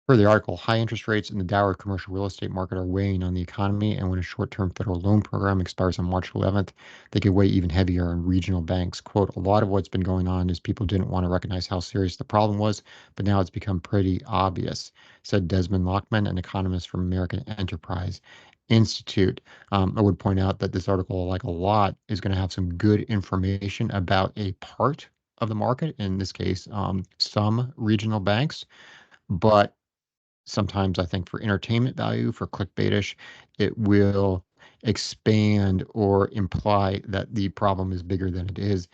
Per the article, high interest rates in the dour commercial real estate market are weighing on the economy, and when a short-term federal loan program expires on March 11th, they could weigh even heavier on regional banks. Quote, a lot of what's been going on is people didn't want to recognize how serious the problem was, but now it's become pretty obvious, said Desmond Lockman, an economist from American Enterprise Institute. I would point out that this article, like a lot, is going to have some good information about a part of the market, in this case, some regional banks, but sometimes I think for entertainment value, for clickbaitish, it will expand or imply that the problem is bigger than it is.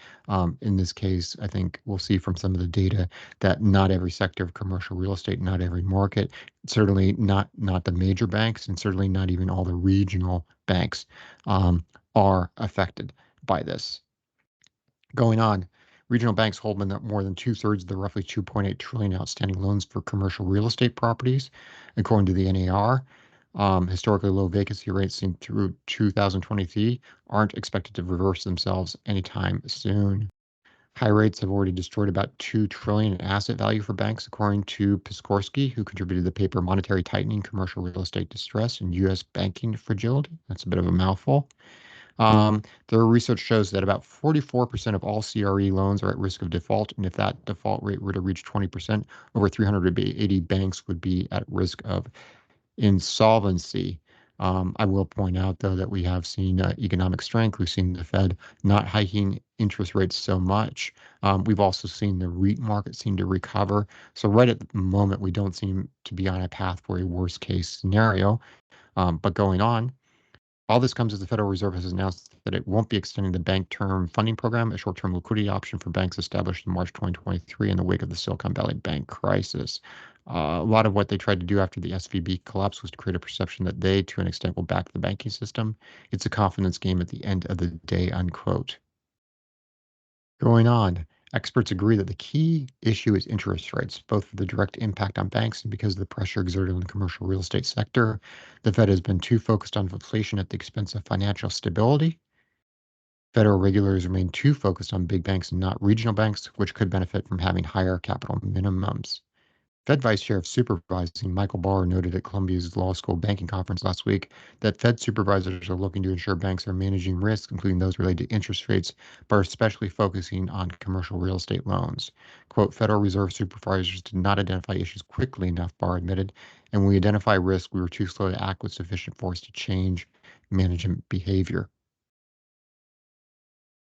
In this case, I think we'll see from some of the data that not every sector of commercial real estate, not every market, certainly not the major banks, and certainly not even all the regional banks um, are affected by this. Going on, regional banks hold more than two-thirds of the roughly 2.8 trillion outstanding loans for commercial real estate properties, according to the NAR. Historically low vacancy rates seen through 2023 aren't expected to reverse themselves anytime soon. High rates have already destroyed about 2 trillion in asset value for banks, according to Piskorski, who contributed the paper Monetary Tightening, Commercial Real Estate Distress, and U.S. Banking Fragility. That's a bit of a mouthful. Their research shows that about 44% of all CRE loans are at risk of default, and if that default rate were to reach 20%, over 380 banks would be at risk of insolvency. I will point out, though, that we have seen economic strength. We've seen the Fed not hiking interest rates so much. We've also seen the REIT market seem to recover. So right at the moment, we don't seem to be on a path for a worst case scenario. But going on, all this comes as the Federal Reserve has announced that it won't be extending the Bank Term Funding Program, a short-term liquidity option for banks established in March 2023 in the wake of the Silicon Valley Bank crisis. A lot of what they tried to do after the SVB collapse was to create a perception that they, to an extent, will back the banking system. It's a confidence game at the end of the day, unquote. Going on, experts agree that the key issue is interest rates, both for the direct impact on banks and because of the pressure exerted on the commercial real estate sector. The Fed has been too focused on inflation at the expense of financial stability. Federal regulators remain too focused on big banks and not regional banks, which could benefit from having higher capital minimums. Fed Vice Chair of Supervising Michael Barr noted at Columbia's Law School Banking Conference last week that Fed supervisors are looking to ensure banks are managing risk, including those related to interest rates, but are especially focusing on commercial real estate loans. Quote, Federal Reserve supervisors did not identify issues quickly enough, Barr admitted, and when we identify risk, we were too slow to act with sufficient force to change management behavior.